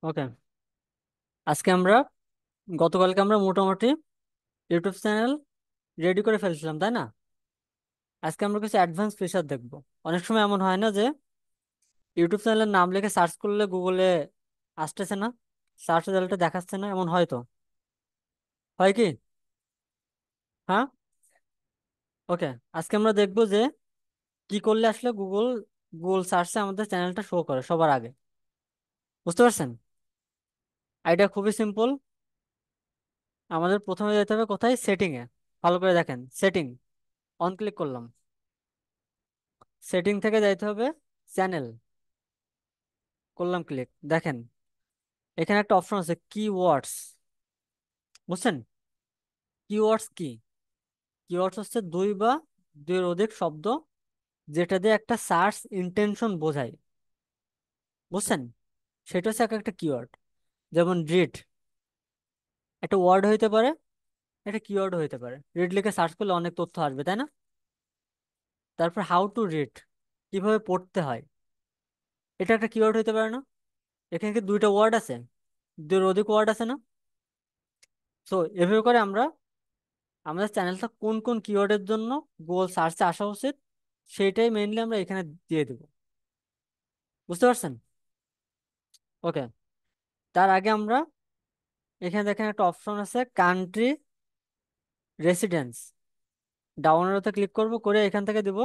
ওকে, আজকে আমরা গতকালকে আমরা মোটামুটি ইউটিউব চ্যানেল রেডি করে ফেলছিলাম, তাই না? আজকে আমরা কিছু অ্যাডভান্স ফিচার দেখবো। অনেক সময় এমন হয় না যে ইউটিউব চ্যানেলের নাম লিখে সার্চ করলে গুগলে আসতেছে না, সার্চ রেজাল্টে দেখাচ্ছে না, এমন হয় তো? হয় কি? হ্যাঁ। ওকে, আজকে আমরা দেখবো যে কি করলে আসলে গুগল গুগল সার্চে আমাদের চ্যানেলটা শো করে সবার আগে। বুঝতে পারছেন? আইডিয়া খুবই সিম্পল। আমাদের প্রথমে যেতে হবে কোথায়? সেটিং এ। ভালো করে দেখেন, সেটিং অন ক্লিক করলাম। সেটিং থেকে যাইতে হবে চ্যানেল, করলাম ক্লিক। দেখেন এখানে একটা অপশন আছে কিওয়ার্ডস। বুঝছেন? কিওয়ার্ডস কি? কিওয়ার্ডস হচ্ছে দুই বা দুইয়ের অধিক শব্দ যেটা দিয়ে একটা সার্চ ইন্টেনশন বোঝায়। বুঝছেন? সেটা হচ্ছে এক একটা কিওয়ার্ড। যেমন রিড একটা ওয়ার্ড হইতে পারে, একটা কিওয়ার্ড হইতে পারে। রিড লিখে সার্চ করলে অনেক তথ্য আসবে, তাই না? তারপর হাউ টু রিড, কিভাবে পড়তে হয়, এটা একটা কিওয়ার্ড হইতে পারে না? এখানে কি দুইটা ওয়ার্ড আছে? দুইয়ের অধিক ওয়ার্ড আছে না? সো এভাবে করে আমরা আমাদের চ্যানেলটা কোন কোন কিওয়ার্ডের জন্য গুগল সার্চে আসা উচিত সেইটাই মেইনলি আমরা এখানে দিয়ে দেব। বুঝতে পারছেন? ওকে, তার আগে আমরা এখানে দেখেন একটা অপশন আছে কান্ট্রি রেসিডেন্স। ডাউনলোডে ক্লিক করব, করে এখান থেকে দিব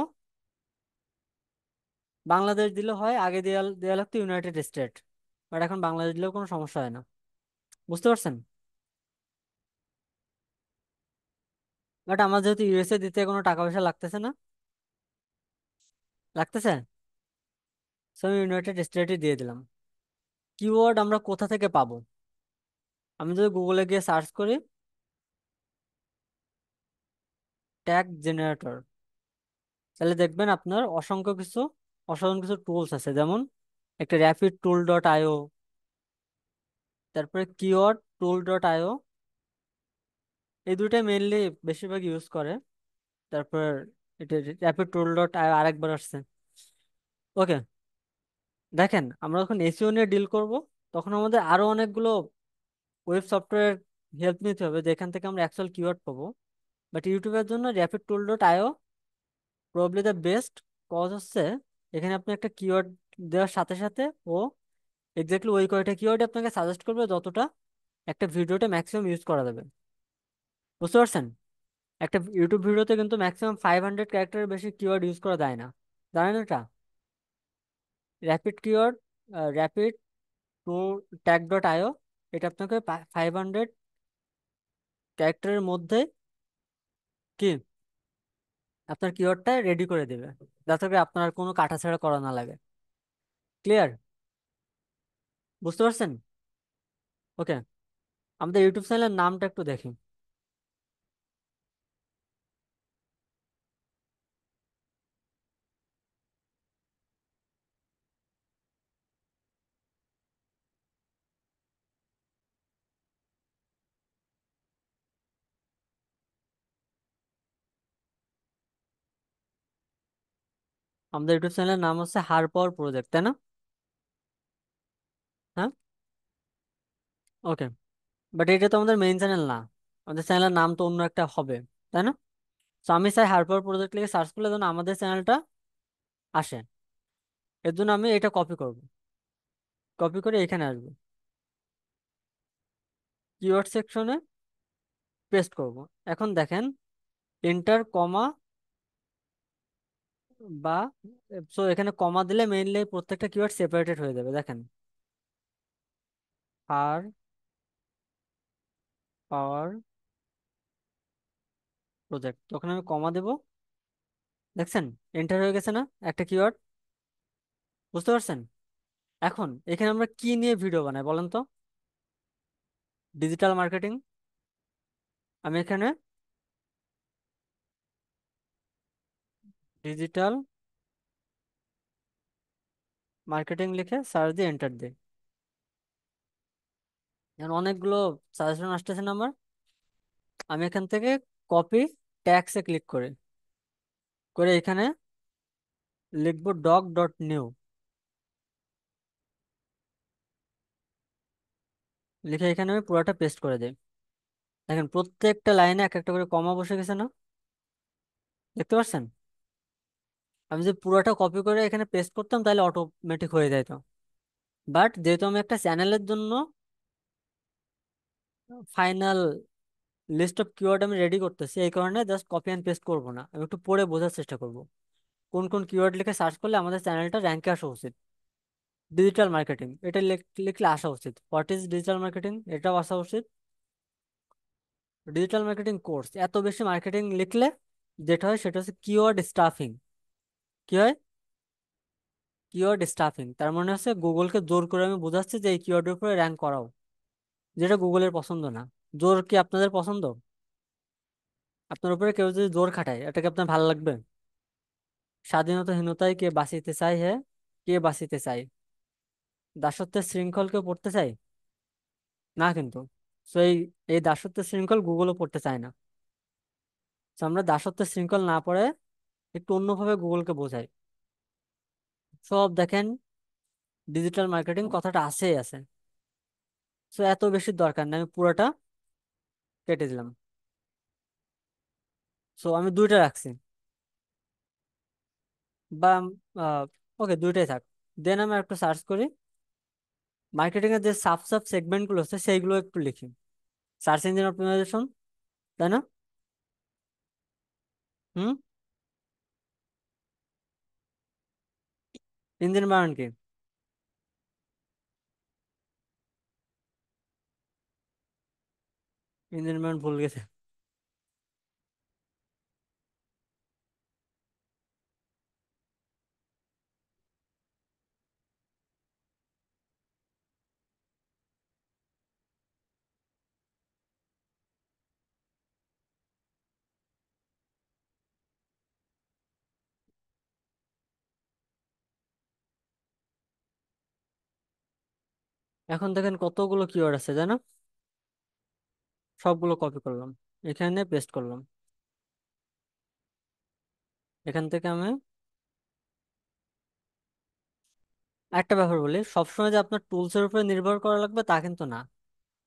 বাংলাদেশ দিলে হয়। আগে দেওয়া দেওয়া লাগতো ইউনাইটেড স্টেট, বাট এখন বাংলাদেশ দিলেও কোনো সমস্যা হয় না। বুঝতে পারছেন? বাট আমার যেহেতু ইউএসএ দিতে কোনো টাকা পয়সা লাগতেছে না, লাগতেছে, সো আমি ইউনাইটেড স্টেটই দিয়ে দিলাম। কিওয়ার্ড আমরা কোথা থেকে পাবো? আমি যদি গুগলে গিয়ে সার্চ করি ট্যাগ জেনারেটর, তাহলে দেখবেন আপনার অসাধারণ কিছু টুলস আছে। যেমন একটা র্যাপিড টুল ডট আইও, তারপরে কিওয়ার্ড টুল ডট আইও, এই দুইটাই মেইনলি বেশিরভাগ ইউজ করে। তারপর এটা র্যাপিড টুল ডট আইও আরেকবার আসছে। ওকে, দেখেন আমরা যখন এসইও নিয়ে ডিল করব তখন আমাদের আরো অনেকগুলো ওয়েব সফটওয়্যার হেল্প নিতে হবে যেখান থেকে আমরা অ্যাকচুয়াল কিওয়ার্ড পাবো। বাট ইউটিউবের জন্য rapid tool dot IO probably the best. Cause হচ্ছে এখানে আপনি একটা কিওয়ার্ড দেওয়ার সাথে সাথে ও এক্স্যাক্টলি ওই কয়টা কিওয়ার্ড আপনাকে সাজেস্ট করবে যতটা একটা ভিডিওতে ম্যাক্সিমাম ইউজ করা যাবে। বুঝতে পারছেন? একটা ইউটিউব ভিডিওতে কিন্তু ম্যাক্সিমাম 500 ক্যারেক্টারের বেশি কিওয়ার্ড ইউজ করা যায় না। জানেন এটা? Rapid keyword, rapid to tag dot IO, এটা আপনাকে 500 ক্যারেক্টারের মধ্যে কি আপনার কিওয়ার্ডটা রেডি করে দেবে, যাতে করে আপনার কোনো কাটাছেঁড়া করা না লাগে। ক্লিয়ার? বুঝতে পারছেন? ওকে, আমাদের ইউটিউব চ্যানেলের নামটা একটু দেখি। আমাদের ইউটিউব চ্যানেলের নাম হচ্ছে হার পাওয়ার প্রজেক্ট, তাই না? হ্যাঁ। ওকে, বাট এটা তো আমাদের মেইন চ্যানেল না, আমাদের চ্যানেলের নাম তো অন্য একটা হবে, তাই না? তো আমি চাই হার পাওয়ার প্রজেক্ট লিখে সার্চ করলে যেন আমাদের চ্যানেলটা আসে। এর জন্য আমি এটা কপি করব, কপি করে এখানে আসবো, কিওয়ার্ড সেকশনে পেস্ট করব। এখন দেখেন এন্টার কমা বা, সো এখানে কমা দিলে মেইনলি প্রত্যেকটা কিওয়ার্ড সেপারেটেড হয়ে যাবে। দেখেন হার পাওয়ার প্রজেক্ট, তখন আমি কমা দেব। দেখছেন এন্টার হয়ে গেছে না একটা কিওয়ার্ড? বুঝতে পারছেন? এখন এখানে আমরা কি নিয়ে ভিডিও বানাই বলেন তো? Digital marketing. আমি এখানে ডিজিটাল মার্কেটিং লিখে সার্চ দিয়ে এন্টার দিই। এখন অনেকগুলো সাজেশন আসতেছে না আমার। আমি এখান থেকে কপি ট্যাক্সে ক্লিক করে করে এখানে লিখবো ডগ ডট নিউ। লিখে এখানে আমি পুরোটা পেস্ট করে দিই। দেখেন প্রত্যেকটা লাইনে এক একটা করে কমা বসে গেছে না? দেখতে পাচ্ছেন? আমি যদি পুরোটা কপি করে এখানে পেস্ট করতাম তাহলে অটোমেটিক হয়ে যেত। বাট যেহেতু আমি একটা চ্যানেলের জন্য ফাইনাল লিস্ট অফ কিওয়ার্ড আমি রেডি করতেছি, এই কারণে জাস্ট কপি অ্যান্ড পেস্ট করবো না, আমি একটু পড়ে বোঝার চেষ্টা করব কোন কোন কিওয়ার্ড লিখে সার্চ করলে আমাদের চ্যানেলটা র্যাঙ্কে আসা উচিত। ডিজিটাল মার্কেটিং এটা লিখলে আসা উচিত। হোয়াট ইজ ডিজিটাল মার্কেটিং এটাও আসা উচিত। ডিজিটাল মার্কেটিং কোর্স, এত বেশি মার্কেটিং লিখলে যেটা হয় সেটা হচ্ছে কিওয়ার্ড স্টাফিং। কি হয়? কিওয়ার্ড স্টাফিং, তার মানে হচ্ছে গুগলকে জোর করে আমি বোঝাচ্ছি যে এই কিওয়ার্ডের উপরে র্যাঙ্ক করাও, যেটা গুগলের পছন্দ না। জোর কি আপনাদের পছন্দ? আপনার উপরে কেউ যদি জোর খাটায় এটাকে আপনার ভালো লাগবে? স্বাধীনতাহীনতায় কে বাঁচিতে চায়? হ্যাঁ, কে বাঁচিতে চায়? দাসত্বের শৃঙ্খল কেউ পড়তে চায় না কিন্তু। তো এই এই দাসত্বের শৃঙ্খল গুগলও পড়তে চায় না। তো আমরা দাসত্বের শৃঙ্খল না পড়ে একটু অন্যভাবে গুগলকে বোঝাই। সব দেখেন, ডিজিটাল মার্কেটিং কথাটা আছেই আছে। তো এত বেশি দরকার নেই, আমি পুরোটা কেটে দিলাম। সো আমি দুইটা রাখছি, বা ওকে দুইটাই থাক। দেন আমি একটু সার্চ করি, মার্কেটিং এর যে সাব সাব সেগমেন্ট গুলো আছে সেইগুলো একটু লিখি। সার্চ ইঞ্জিন অপটিমাইজেশন, তাই না? হুম। ইঞ্জিন বানান কি? ইঞ্জিন বানান ভুল গেছে। এখন দেখেন কতগুলো কিওয়ার্ড আছে, জানো? সবগুলো কপি করলাম, এখানে পেস্ট করলাম। এখান থেকে আমি একটা ব্যাপার বলি, সবসময় যে আপনার টুলস এর উপরে নির্ভর করা লাগবে তা কিন্তু না।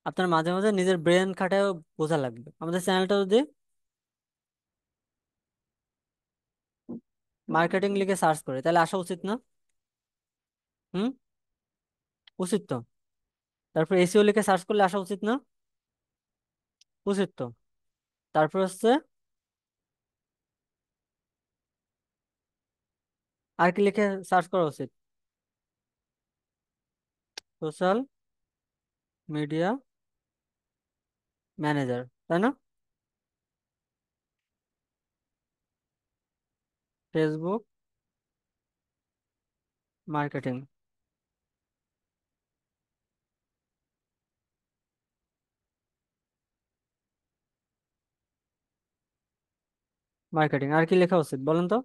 আপনার মাঝে মাঝে নিজের ব্রেন খাটায় বোঝা লাগবে। আমাদের চ্যানেলটা যদি মার্কেটিং লিখে সার্চ করে তাহলে আসা উচিত না? হুম, উচিত তো। তারপর এসইও লিখে সার্চ করলে আসা উচিত না? উচিত তো। তারপর হচ্ছে আর কি লিখে সার্চ করা উচিত? সোশ্যাল মিডিয়া ম্যানেজার, তাই না? Facebook marketing. মার্কেটিং আর কি লেখা উচিত বলেন তো?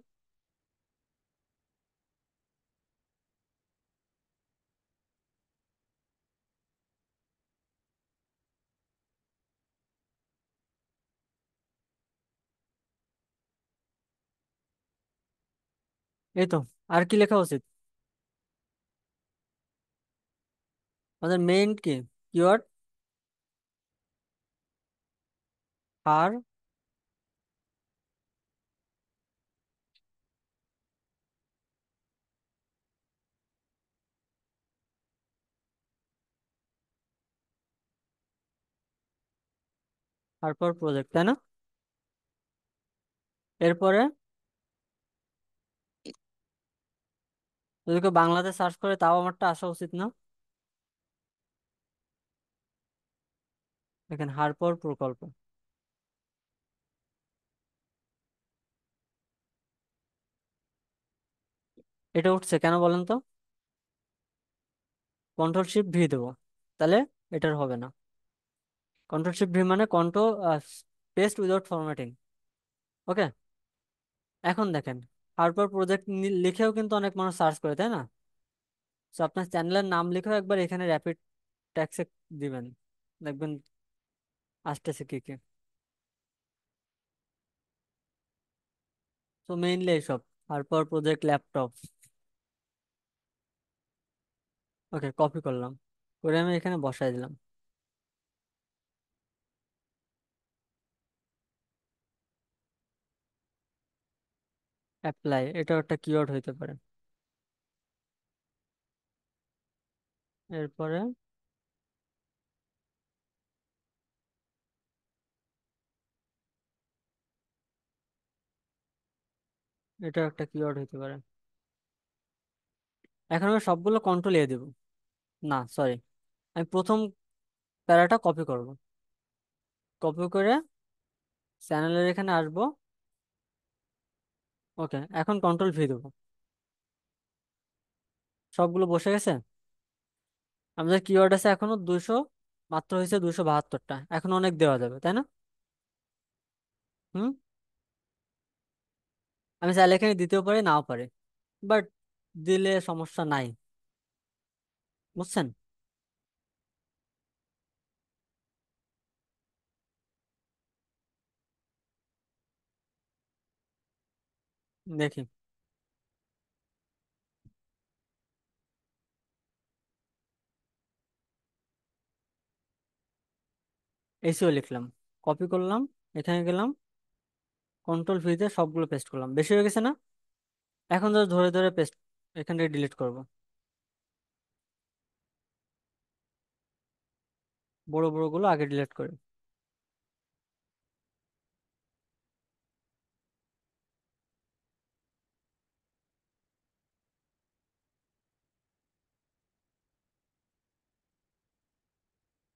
এই তো। আর কি লেখা উচিত? আমাদের মেইন কি কিওয়ার্ড? হার তারপর প্রজেক্ট, তাই না? এরপরে যদি কেউ বাংলাতে সার্চ করে তাও আমারটা আসা উচিত না? দেখেন হারপর প্রকল্প, এটা উঠছে কেন বলেন তো? কন্ট্রোল শিফট ভি দেবো, তাহলে এটার হবে না। কন্ট্রোল শিফট ভি মানে কন্ট্রোল পেস্ট উইদাউট ফরম্যাটিং। ওকে। এখন দেখেন, হারপার প্রজেক্ট লিখেও কিন্তু অনেক মানুষ সার্চ করে, তাই না? তো আপনার চ্যানেলের নাম লিখেও একবার এখানে র্যাপিড ট্যাক্সে দিবেন, দেখবেন আসতেছে কি কি। তো মেইনলি এইসব হারপার প্রজেক্ট ল্যাপটপ। ওকে, কপি করলাম, করে আমি এখানে বসাই দিলাম। অ্যাপ্লাই, এটাও একটা কিওয়ার্ড হইতে পারে। এরপরে এটাও একটা কিওয়ার্ড হইতে পারে। এখন আমি সবগুলো কন্ট্রোল এ দেবো। না সরি, আমি প্রথম প্যারাটা কপি করব। কপি করে চ্যানেলের এখানে আসবো। ওকে, এখন কন্ট্রোল ভি দেবো। সবগুলো বসে গেছে। আমাদের কিওয়ার্ড আছে এখনো 200, মাত্র হয়েছে 272টা, এখন অনেক দেওয়া যাবে তাই না? হুম। আমি চাইলে এখানে দিতেও পারি নাও পারি, বাট দিলে সমস্যা নাই। বুঝছেন? দেখি। এসিও লিখলাম, কপি করলাম, এখানে গেলাম, কন্ট্রোল ভিতে সবগুলো পেস্ট করলাম, বেশি হয়ে গেছে না? এখন ধরে ধরে ধরে পেস্ট, এখান থেকে ডিলিট করব। বড় বড় গুলো আগে ডিলিট করি।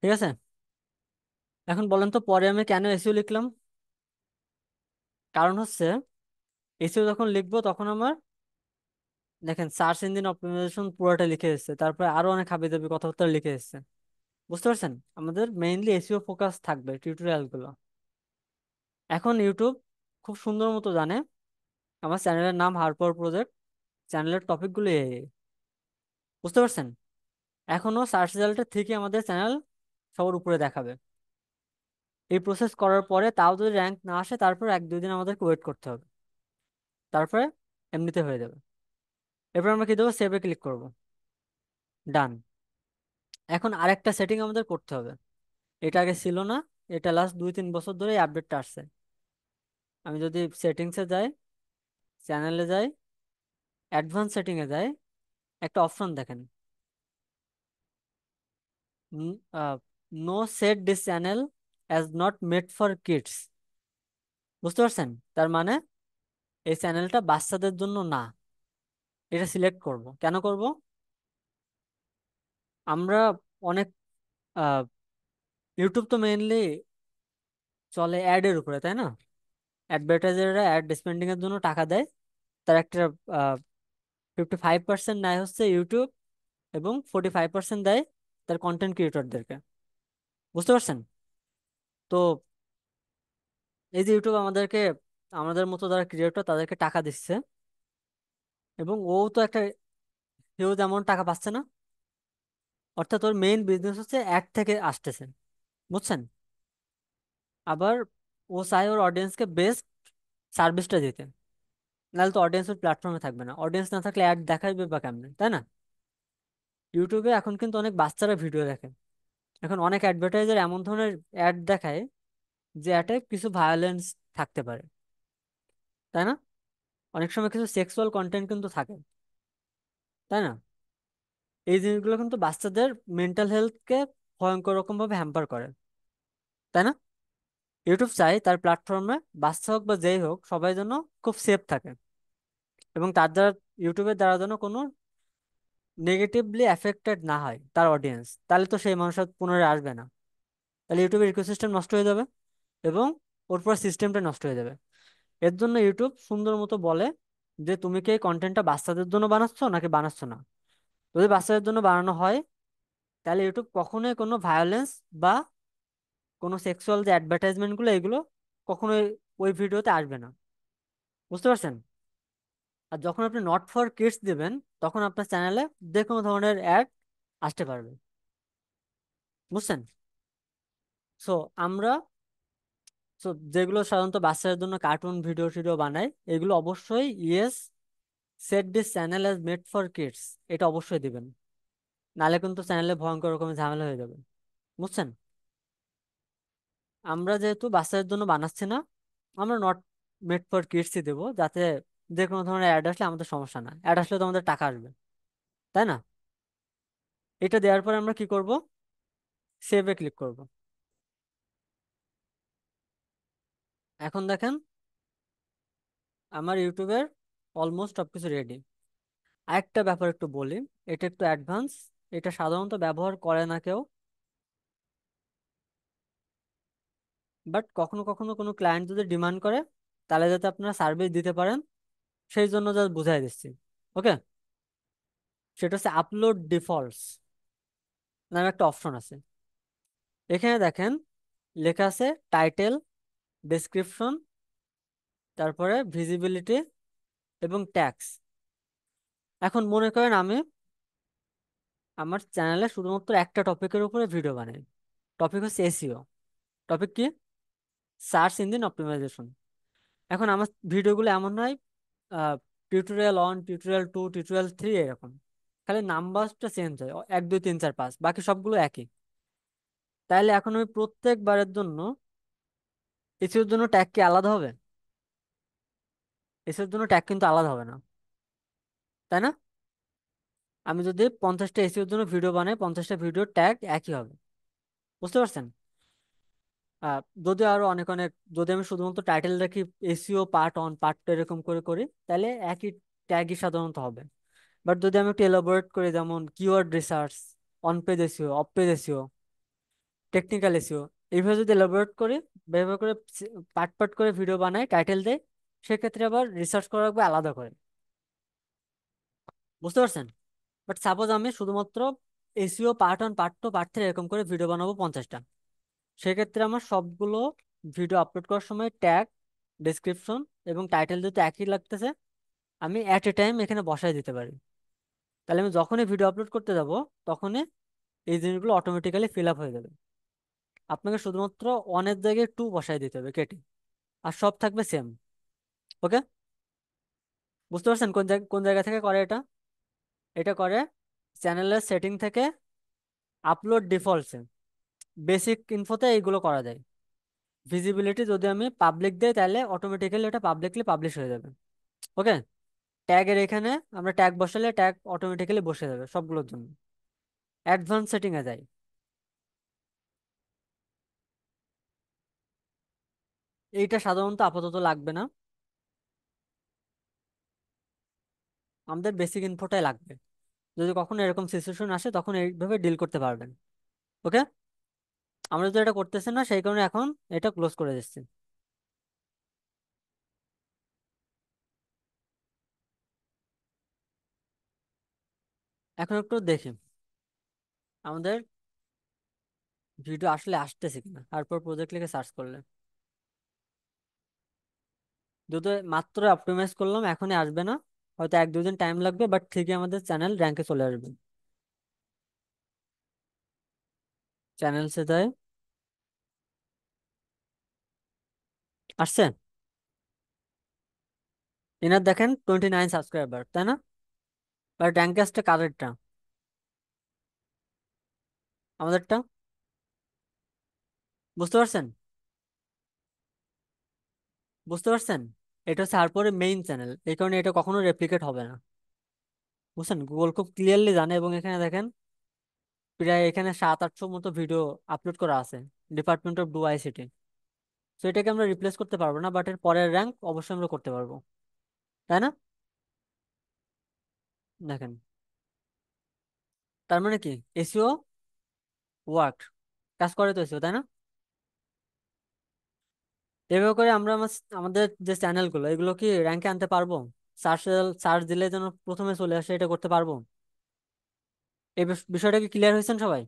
ঠিক আছে। এখন বলেন তো পরে আমি কেন এসিও লিখলাম? কারণ হচ্ছে এসিও যখন লিখবো তখন আমার, দেখেন, সার্চ ইঞ্জিন অপটিমাইজেশন পুরোটা লিখে এসেছে, তারপরে আরো অনেক হাবিজাবি কথাবার্তা লিখে এসেছে। বুঝতে পারছেন? আমাদের মেইনলি এসইও ফোকাস থাকবে টিউটোরিয়াল গুলো। এখন ইউটিউব খুব সুন্দর মতো জানে আমার চ্যানেলের নাম হারপাওয়ার প্রজেক্ট, চ্যানেলের টপিক গুলো এই এই। বুঝতে পারছেন? এখনো সার্চ রেজাল্টের থেকে আমাদের চ্যানেল সবার উপরে দেখাবে। এই প্রসেস করার পরে তাও যদি র্যাঙ্ক না আসে, তারপর 1-2 দিন আমাদেরকে ওয়েট করতে হবে, তারপরে এমনিতে হয়ে যাবে। এরপর আমরা কি দেবো, সেভে ক্লিক করব। ডান। এখন আরেকটা সেটিং আমাদের করতে হবে, এটা আগে ছিল না, এটা লাস্ট 2-3 বছর ধরে এই আপডেটটা আসছে। আমি যদি সেটিংসে যাই, চ্যানেলে যাই, অ্যাডভান্স সেটিং এ যাই, একটা অপশন দেখেন, no set this channel as not made for kids. বুঝতে পারছেন? তার মানে এই চ্যানেলটা বাচ্চাদের জন্য না। এটা সিলেক্ট করব, কেন করব? আমরা অনেক, আহ, ইউটিউব তো মেইনলি চলে অ্যাড এর উপরে তাই না? অ্যাডভার্টাইজাররা অ্যাড স্পেন্ডিং এর জন্য টাকা দেয়। তার একটা 55% নেয় হচ্ছে ইউটিউব, এবং 45% দেয় তার কন্টেন্ট ক্রিয়েটরদেরকে। বুঝতে পারছেন? তো এই যে ইউটিউব আমাদেরকে, আমাদের মতো যারা ক্রিয়েটর তাদেরকে টাকা দিচ্ছে, এবং ও তো একটা হিউজ অ্যামাউন্ট টাকা পাচ্ছে না। অর্থাৎ ওর মেইন বিজনেস হচ্ছে অ্যাড থেকে আসতেছে। বুঝছেন? আবার ও চায় ওর অডিয়েন্সকে বেস্ট সার্ভিসটা দিতে, নাহলে তো অডিয়েন্স ওর প্ল্যাটফর্মে থাকবে না। অডিয়েন্স না থাকলে অ্যাড দেখাবে বা কেমনে, তাই না? ইউটিউবে এখন কিন্তু অনেক বাচ্চারা ভিডিও দেখে। এখন অনেক অ্যাডভার্টাইজার এমন ধরনের অ্যাড দেখায় যে অ্যাডে কিছু ভায়োলেন্স থাকতে পারে, তাই না? অনেক সময় কিছু সেক্সুয়াল কন্টেন্ট কিন্তু থাকে, তাই না? এই জিনিসগুলো কিন্তু বাচ্চাদের মেন্টাল হেলথকে ভয়ঙ্কর রকম ভাবে হ্যাম্পার করে, তাই না? ইউটিউব চাই তার প্ল্যাটফর্মে বাচ্চা হোক বা যেই হোক সবাই যেন খুব সেফ থাকে, এবং তার দ্বারা, ইউটিউবের দ্বারা যেন কোনো নেগেটিভলি এফেক্টেড না হয় তার অডিয়েন্স, তাহলে তো সেই মানুষ আর পুনরায় আসবে না। তাহলে ইউটিউবের ইকোসিস্টেম নষ্ট হয়ে যাবে, এবং ওর পুরো সিস্টেমটা নষ্ট হয়ে যাবে। এর জন্য ইউটিউব সুন্দর মতো বলে যে তুমি কি এই কন্টেন্টটা বাচ্চাদের জন্য বানাচ্ছ নাকি বানাচ্ছ না। যদি বাচ্চাদের জন্য বানানো হয়, তাহলে ইউটিউব কখনোই কোনো ভায়োলেন্স বা কোনো সেক্সুয়াল যে অ্যাডভার্টাইজমেন্ট গুলো, এগুলো কখনোই ওই ভিডিওতে আসবে না। বুঝতে পারছেন? আর যখন আপনি নট ফর কিডস দিবেন, তখন আপনার চ্যানেলে যে কোনো ধরনের অ্যাড আসতে পারবে। বুঝছেন? সো আমরা, সো যেগুলো সাধারণত বাচ্চাদের জন্য কার্টুন ভিডিও টিডিও বানায়, এগুলো অবশ্যই yes set this channel as made for kids, এটা অবশ্যই দিবেন, নাহলে কিন্তু চ্যানেলে ভয়ঙ্কর রকমের ঝামেলা হয়ে যাবে। বুঝছেন? আমরা যেহেতু বাচ্চাদের জন্য বানাচ্ছি না, আমরা নট মেড ফর কিডসই দেবো, যাতে যে কোনো ধরনের অ্যাড আসলে আমাদের সমস্যা না, অ্যাড আসলে তো আমাদের টাকা আসবে, তাই না? এটা দেওয়ার পরে আমরা কি করব? সেভে ক্লিক করব। এখন দেখেন আমার ইউটিউবের অলমোস্ট সবকিছু রেডি। আরেকটা ব্যাপার একটু বলি, এটা একটু অ্যাডভান্স, এটা সাধারণত ব্যবহার করে না কেউ, বাট কখনো কখনো কোনো ক্লায়েন্ট যদি ডিমান্ড করে তাহলে যাতে আপনারা সার্ভিস দিতে পারেন সেই জন্য জাস্ট বুঝাই দিচ্ছি। ওকে? সেটা হচ্ছে আপলোড ডিফল্টস নামে একটা অপশন আছে। এখানে দেখেন লেখা আছে টাইটেল, ডেসক্রিপশন, তারপরে ভিজিবিলিটি এবং ট্যাক্স। এখন মনে করেন আমি আমার চ্যানেলে শুধুমাত্র একটা টপিকের উপরে ভিডিও বানাই, টপিক হচ্ছে এসইও। টপিক কি? Search engine optimization. এখন আমার ভিডিওগুলো এমন নয় টিউটোরিয়াল 1, টিউটোরিয়াল 2, টিউটোরিয়াল 3 এরকম, খালি নাম্বারটা চেঞ্জ হয়, 1 2 3 4 5, বাকি সবগুলো একই। তাইলে এখন আমি প্রত্যেকবারের জন্য এসইওর জন্য ট্যাগ কি আলাদা হবে? এসইওর জন্য ট্যাগ কিন্তু আলাদা হবে না, তাই না? আমি যদি 50টা এসইওর জন্য ভিডিও বানাই, 50টা ভিডিওর ট্যাগ একই হবে। বুঝতে পারছেন? আহ যদি আরো অনেক অনেক, যদি আমি শুধুমাত্র টাইটেল রাখি এসইও পার্ট 1 পার্ট 2 এরকম করে করি, তাহলে একই ট্যাগই সাধারণত হবে। বাট যদি আমি একটু এলাবোরেট করি, যেমন keyword research, on page SEO, of page SEO, technical SEO, এইভাবে যদি এলাবোরেট করি, ব্যবহার করে পার্ট পার্ট করে ভিডিও বানাই, টাইটেল দেয়, সেক্ষেত্রে আবার রিসার্চ করা লাগবে আলাদা করে। বুঝতে পারছেন? বাট সাপোজ আমি শুধুমাত্র এসইও পার্ট 1 পার্ট 2 পার্ট 3 এরকম করে ভিডিও বানাবো 50টা, সেক্ষেত্রে আমার সবগুলো ভিডিও আপলোড করার সময় ট্যাগ, ডেসক্রিপশন এবং টাইটেল যদি একই লাগতেছে, আমি অ্যাট এ টাইম এখানে বসায় দিতে পারি। তাহলে আমি যখনই ভিডিও আপলোড করতে যাব তখনই এই জিনিসগুলো অটোমেটিক্যালি ফিল আপ হয়ে যাবে। আপনাকে শুধুমাত্র 1 এর জায়গায় 2 বসায় দিতে হবে কেটে, আর সব থাকবে সেম। ওকে? বুঝতে পারছেন কোন জায়গা থেকে করে এটা? এটা করে চ্যানেলের সেটিং থেকে আপলোড ডিফল্টসে, বেসিক ইনফোতে এইগুলো করা যায়। ভিজিবিলিটি যদি আমি পাবলিক দেই তাহলে অটোমেটিক্যালি এটা পাবলিকলি পাবলিশ হয়ে যাবে। ওকে? ট্যাগের এখানে আমরা ট্যাগ বসালে ট্যাগ অটোমেটিক্যালি বসে যাবে সবগুলোর জন্য। অ্যাডভান্স সেটিং এ যাই। এইটা সাধারণত আপাতত লাগবে না, আমাদের বেসিক ইনফোটাই লাগবে। যদি কখনো এরকম সিচুয়েশন আসে তখন এইভাবে ডিল করতে পারবেন। ওকে? আমরা তো এটা করতেছি না, সেই কারণে এখন এটা ক্লোজ করে দিচ্ছি। এখন একটু দেখি আমাদের ভিডিও আসলে আসতেছে কিনা, তারপর প্রজেক্ট লিখে সার্চ করলে। যদি মাত্র অপটিমাইজ করলাম, এখনই আসবে না, হয়তো 1 2 দিন টাইম লাগবে, বাট ঠিকই আমাদের চ্যানেল র্যাঙ্কে চলে আসবে। চ্যানেল সে যায় আসছে। এনার দেখেন 29 সাবস্ক্রাইবার, তাই না? বাট র্যাঙ্কে আসছে কারেরটা? আমাদেরটা। বুঝতে পারছেন? বুঝতে পারছেন? এটা হচ্ছে তারপরে মেইন চ্যানেল, এই কারণে এটা কখনো রেপ্লিকেট হবে না। বুঝছেন? গুগল খুব ক্লিয়ারলি জানে, এবং এখানে দেখেন প্রায় এখানে 700-800 মতো ভিডিও আপলোড করা আছে ডিপার্টমেন্ট অফ ডু আইসিটি। তো এটাকে আমরা রিপ্লেস করতে পারবো না, বাট এর পরের র্যাঙ্ক অবশ্যই আমরা করতে পারবো, তাই না? দেখেন, তার মানে কি এসইও ওয়ার্ক, কাজ করে তো এসইও, তাই না? এভাবে করে আমরা আমাদের যে চ্যানেলগুলো এগুলো কি র্যাঙ্কে আনতে পারবো? সার্চ সার্চ দিলে যেন প্রথমে চলে আসে, এটা করতে পারবো? এই বিষয়টা কি ক্লিয়ার হয়েছেন সবাই?